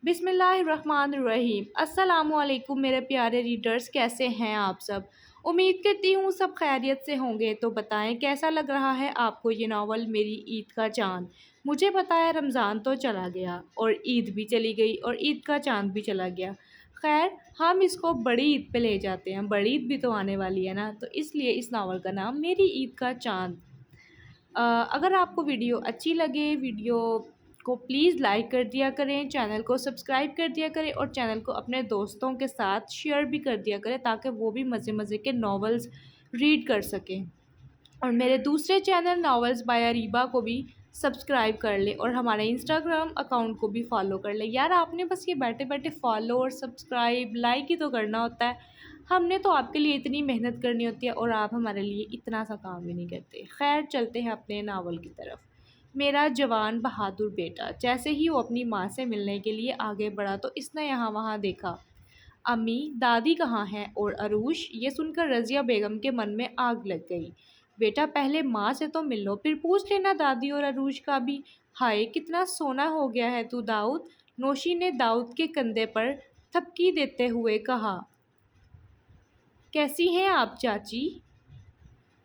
बिस्मिल्लाहिर्रहमानिर्रहीम। अस्सलामुअलैकुम मेरे प्यारे रीडर्स, कैसे हैं आप सब। उम्मीद करती हूँ सब खैरियत से होंगे। तो बताएं कैसा लग रहा है आपको ये नावल मेरी ईद का चाँद। मुझे पता है रमज़ान तो चला गया और ईद भी चली गई और ईद का चाँद भी चला गया। खैर, हम इसको बड़ी ईद पे ले जाते हैं, बड़ी ईद भी तो आने वाली है ना, तो इसलिए इस नावल का नाम मेरी ईद का चाँद। अगर आपको वीडियो अच्छी लगे, वीडियो को प्लीज़ लाइक कर दिया करें, चैनल को सब्सक्राइब कर दिया करें और चैनल को अपने दोस्तों के साथ शेयर भी कर दिया करें ताकि वो भी मज़े मज़े के नॉवेल्स रीड कर सकें। और मेरे दूसरे चैनल नॉवेल्स बाय अरीबा को भी सब्सक्राइब कर ले और हमारे इंस्टाग्राम अकाउंट को भी फॉलो कर ले। यार, आपने बस ये बैठे बैठे फॉलो और सब्सक्राइब लाइक ही तो करना होता है। हमने तो आपके लिए इतनी मेहनत करनी होती है और आप हमारे लिए इतना सा काम भी नहीं करते। खैर, चलते हैं अपने नावल की तरफ। मेरा जवान बहादुर बेटा। जैसे ही वो अपनी माँ से मिलने के लिए आगे बढ़ा तो इसने यहाँ वहाँ देखा। अम्मी, दादी कहाँ हैं और अरूश। ये सुनकर रज़िया बेगम के मन में आग लग गई। बेटा, पहले माँ से तो मिल लो, फिर पूछ लेना दादी और अरूश का भी। हाय, कितना सोना हो गया है तू दाऊद। नौशी ने दाऊद के कंधे पर थपकी देते हुए कहा। कैसी हैं आप चाची।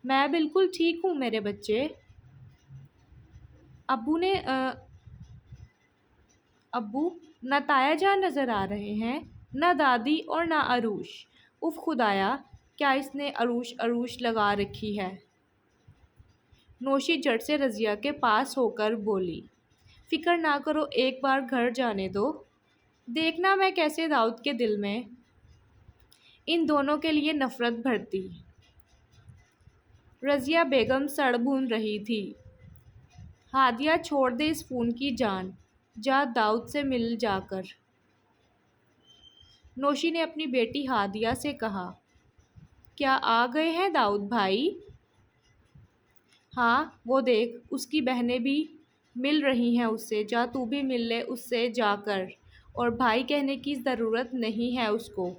मैं बिल्कुल ठीक हूँ मेरे बच्चे। अब्बू ने अब्बू, न ताया जान नज़र आ रहे हैं, न दादी और न अरूश। उफ खुदाया, क्या इसने अरूश अरूश लगा रखी है। नौशी झट से रज़िया के पास होकर बोली। फ़िक्र ना करो, एक बार घर जाने दो, देखना मैं कैसे दाऊद के दिल में इन दोनों के लिए नफ़रत भरती। रज़िया बेगम सड़ भून रही थी। हादिया, छोड़ दे इस फ़ोन की जान, जा दाऊद से मिल जाकर। नौशी ने अपनी बेटी हादिया से कहा। क्या आ गए हैं दाऊद भाई। हाँ, वो देख उसकी बहनें भी मिल रही हैं उससे, जा तू भी मिल ले उससे जाकर। और भाई कहने की ज़रूरत नहीं है उसको।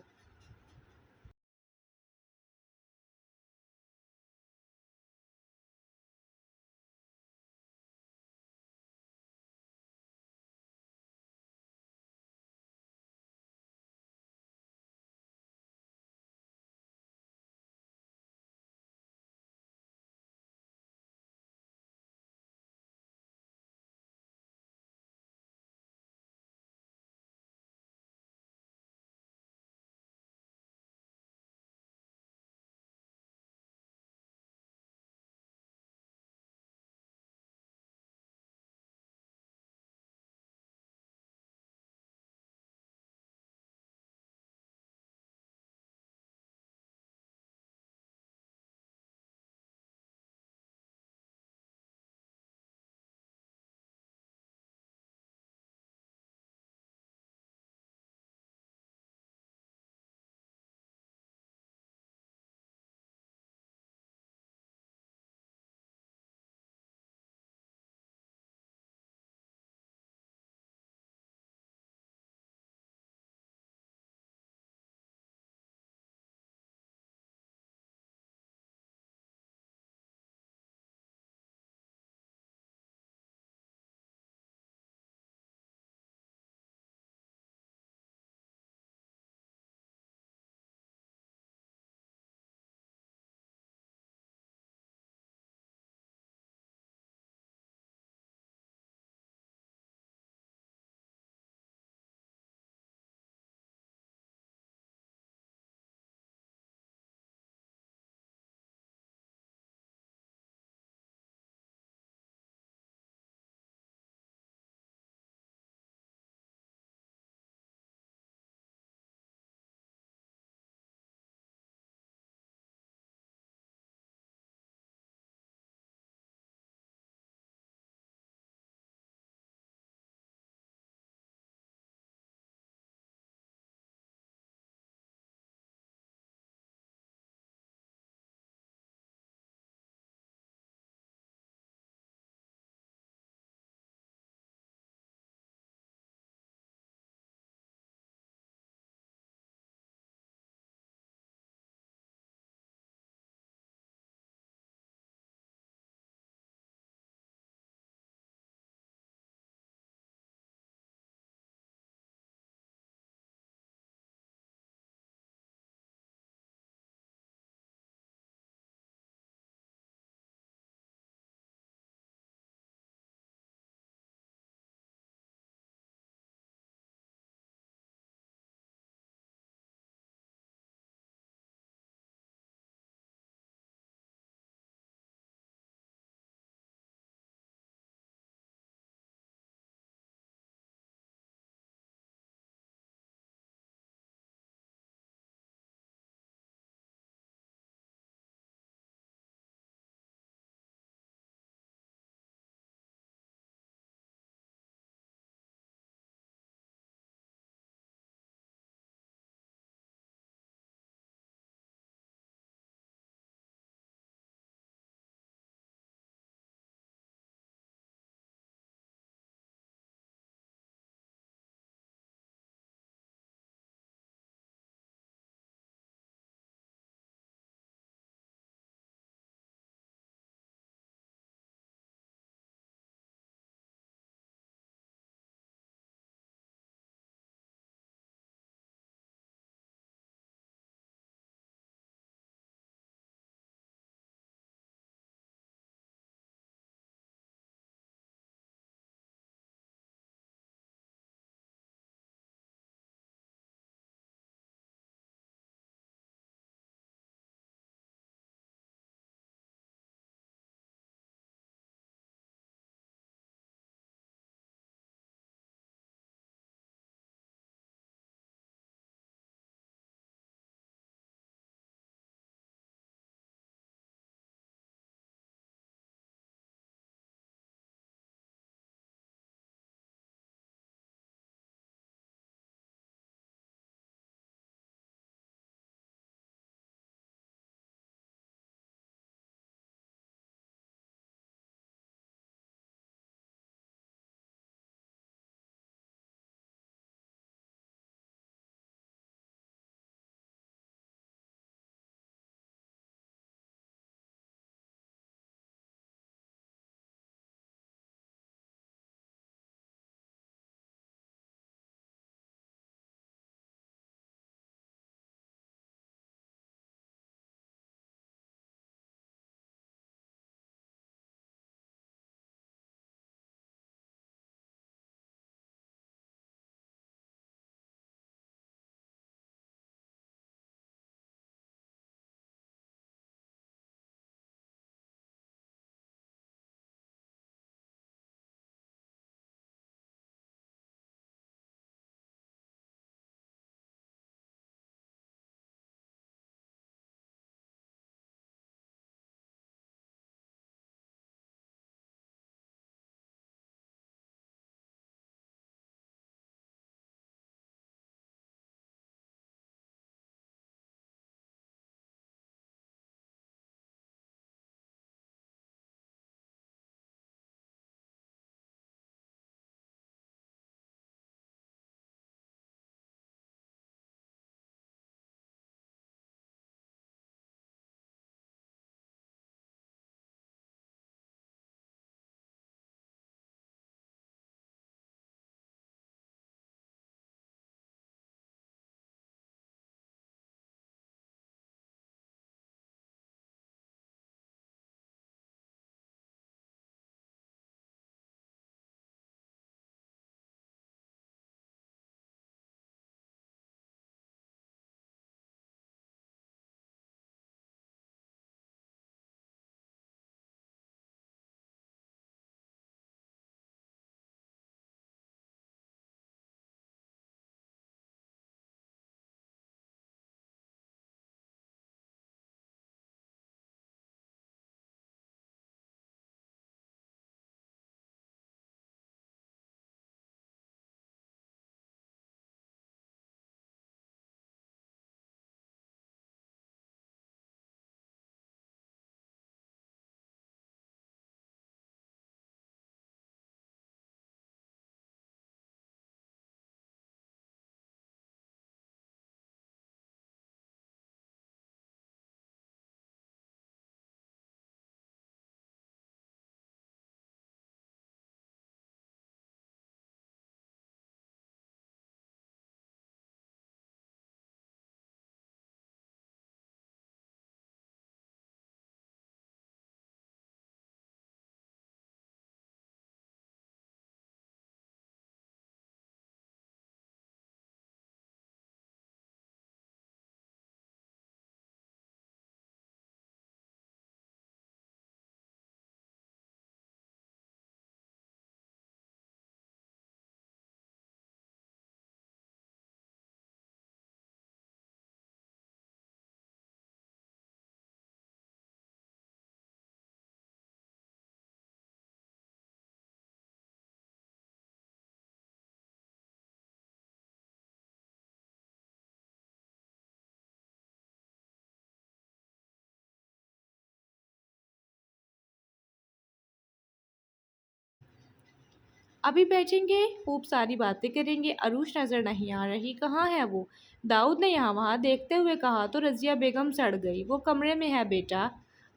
अभी बैठेंगे, खूब सारी बातें करेंगे। अरूश नज़र नहीं आ रही, कहाँ है वो? दाऊद ने यहाँ वहाँ देखते हुए कहा तो रज़िया बेगम सड़ गई। वो कमरे में है बेटा।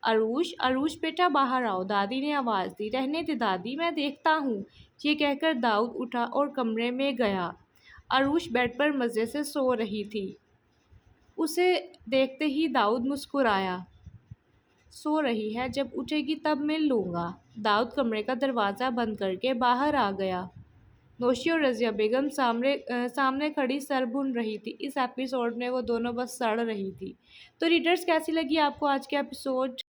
अरूश, अरूश बेटा बाहर आओ, दादी ने आवाज़ दी। रहने दे दादी, मैं देखता हूँ। ये कहकर दाऊद उठा और कमरे में गया। अरूश बेड पर मज़े से सो रही थी। उसे देखते ही दाऊद मुस्कुराया। सो रही है, जब उठेगी तब मिल लूँगा। दाऊद कमरे का दरवाज़ा बंद करके बाहर आ गया। नौशी और रज़िया बेगम सामने खड़ी सर भून रही थी। इस एपिसोड में वो दोनों बस सड़ रही थी। तो रीडर्स, कैसी लगी आपको आज के एपिसोड?